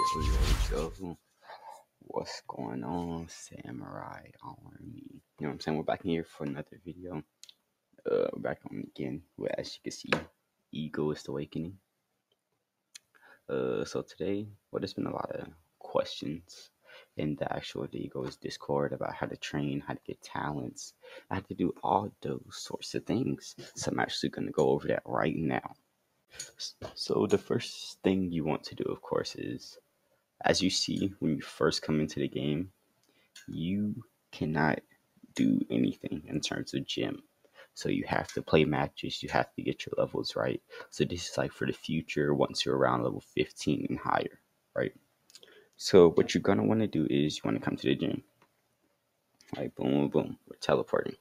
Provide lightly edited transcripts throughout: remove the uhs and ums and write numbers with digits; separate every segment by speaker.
Speaker 1: Yo, what's going on, Samurai Army? You know what I'm saying? We're back in here for another video. We're back on again, where as you can see, Egoist Awakening. So today, there's been a lot of questions in the actual Egoist Discord about how to train, how to get talents, how to do all those sorts of things. So I'm actually going to go over that right now. So the first thing you want to do, of course, is, as you see when you first come into the game, you cannot do anything in terms of gym. So you have to play matches, you have to get your levels right. So this is like for the future once you're around level 15 and higher, right? So what you're gonna want to do is you want to come to the gym. Like boom, boom, we're teleporting.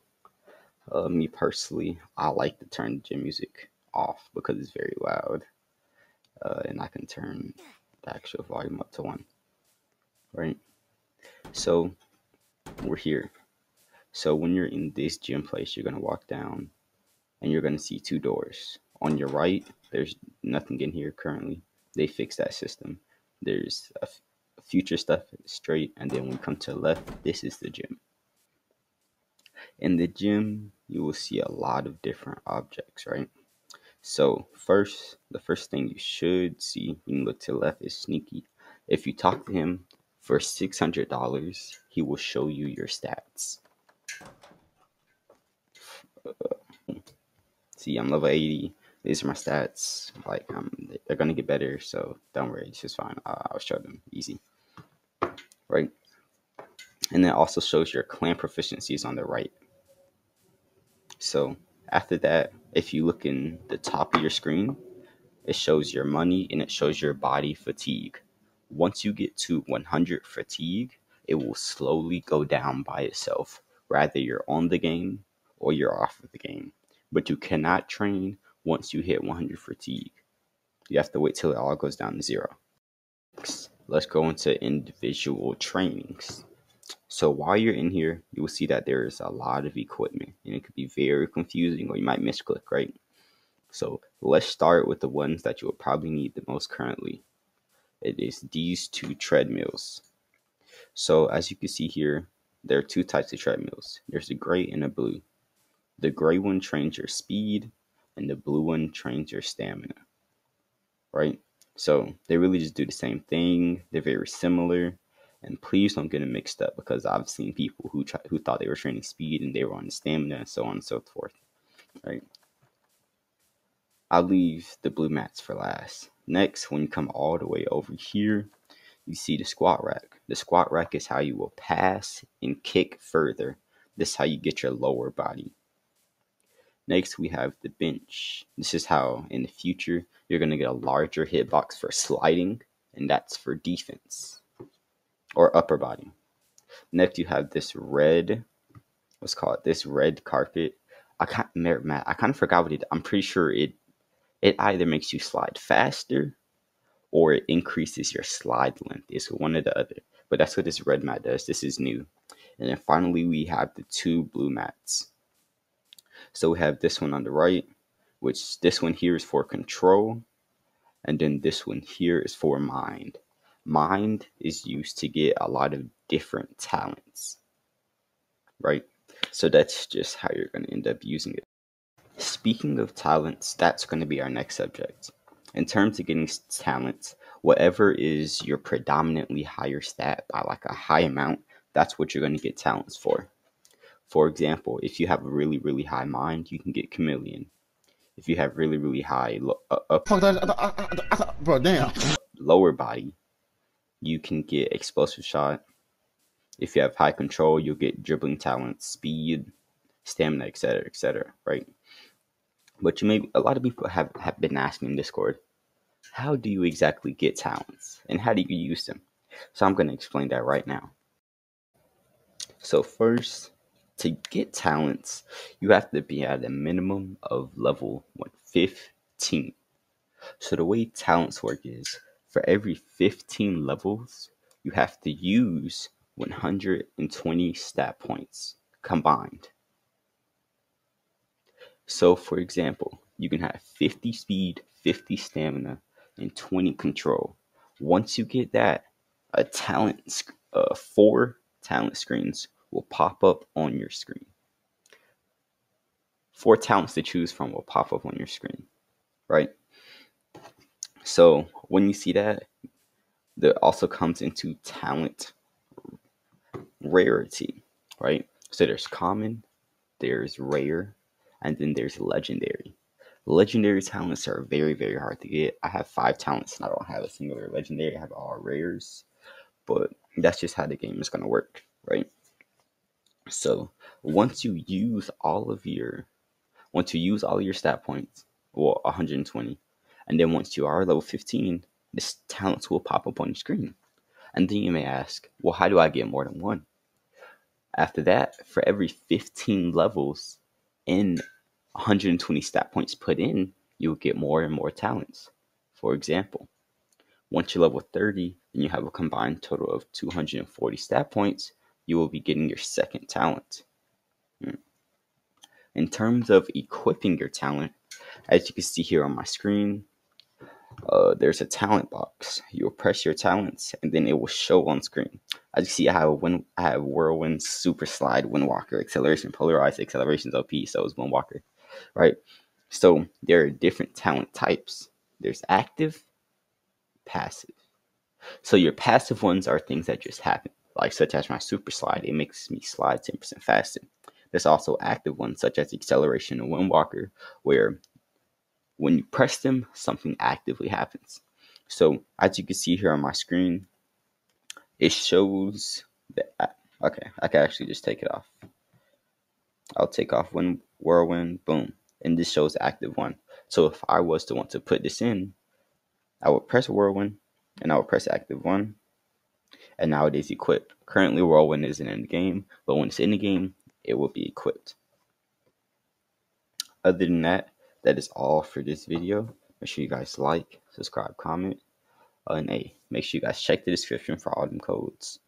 Speaker 1: Me personally, I like to turn the gym music off because it's very loud. And I can turn the actual volume up to 1, right? So we're here. So when you're in this gym place, you're gonna walk down and you're gonna see 2 doors. On your right, there's nothing in here currently. They fixed that system. There's a future stuff straight, and then when you come to the left, this is the gym. In the gym, you will see a lot of different objects, right? So the first thing you should see when you look to the left is Sneaky. If you talk to him for $600, he will show you your stats. See, I'm level 80. These are my stats. Like, they're gonna get better, so don't worry, it's just fine. I'll show them easy, right? And it also shows your clan proficiencies on the right. So after that, if you look in the top of your screen, it shows your money and it shows your body fatigue. Once you get to 100 fatigue, it will slowly go down by itself. Rather you're on the game or you're off of the game. But you cannot train once you hit 100 fatigue. You have to wait till it all goes down to 0. Let's go into individual trainings. So while you're in here, you will see that there's a lot of equipment, and it could be very confusing, or you might misclick, right? So let's start with the ones that you will probably need the most currently. It is these 2 treadmills. So as you can see here, there are 2 types of treadmills. There's a gray and a blue. The gray one trains your speed, and the blue one trains your stamina, right? So they really just do the same thing. They're very similar, and please don't get them mixed up, because I've seen people who thought they were training speed and they were on the stamina, and so on and so forth, right? I'll leave the blue mats for last. Next, when you come all the way over here, you see the squat rack. The squat rack is how you will pass and kick further. This is how you get your lower body. Next, we have the bench. This is how, in the future, you're going to get a larger hitbox for sliding, and that's for defense or upper body. Next, you have this red, this red carpet. I kind of forgot what it. I'm pretty sure it either makes you slide faster or it increases your slide length. It's one or the other. But that's what this red mat does. This is new. And then finally, we have the 2 blue mats. So we have this one on the right, which this one here is for control. And then this one here is for mind. Mind is used to get a lot of different talents, right? So that's just how you're going to end up using it. Speaking of talents, that's going to be our next subject. In terms of getting talents, whatever is your predominantly higher stat by like a high amount, that's what you're going to get talents for. For example, if you have a really, really high mind, you can get chameleon. If you have really, really high lower body, you can get explosive shot. If you have high control, you'll get dribbling talent, speed, stamina, etc., right? But a lot of people have been asking in Discord, how do you exactly get talents and how do you use them? So I'm going to explain that right now. So first, to get talents, you have to be at a minimum of level 115. So the way talents work is, for every 15 levels, you have to use 120 stat points combined. So for example, you can have 50 speed, 50 stamina, and 20 control. Once you get that, a talent, 4 talent screens will pop up on your screen. 4 talents to choose from will pop up on your screen, right? So when you see that, that also comes into talent rarity, right? So there's common, there's rare, and then there's legendary. Legendary talents are very, very hard to get. I have 5 talents and I don't have a singular legendary. I have all rares, but that's just how the game is going to work, right? So once you use all of your stat points, well, 120, and then once you are level 15, this talents will pop up on your screen. And then you may ask, well, how do I get more than one? After that, for every 15 levels and 120 stat points put in, you'll get more and more talents. For example, once you're level 30 and you have a combined total of 240 stat points, you will be getting your second talent. In terms of equipping your talent, as you can see here on my screen, there's a talent box. You'll press your talents and then it will show on screen. As you see, I have Whirlwind, Super Slide, Windwalker, Acceleration, Polarized, Acceleration's OP, so is Windwalker, right? So there are different talent types. There's active, passive. So your passive ones are things that just happen, like such as my Super Slide. It makes me slide 10% faster. There's also active ones such as Acceleration and Windwalker, where when you press them, something actively happens. So as you can see here on my screen, it shows that, okay, I can actually just take it off. I'll take off Whirlwind, boom, and this shows active one. So if I was to want to put this in, I would press Whirlwind, and I would press active one, and now it is equipped. Currently, Whirlwind isn't in the game, but when it's in the game, it will be equipped. Other than that, that is all for this video. Make sure you guys like, subscribe, comment, and hey, make sure you guys check the description for all them codes.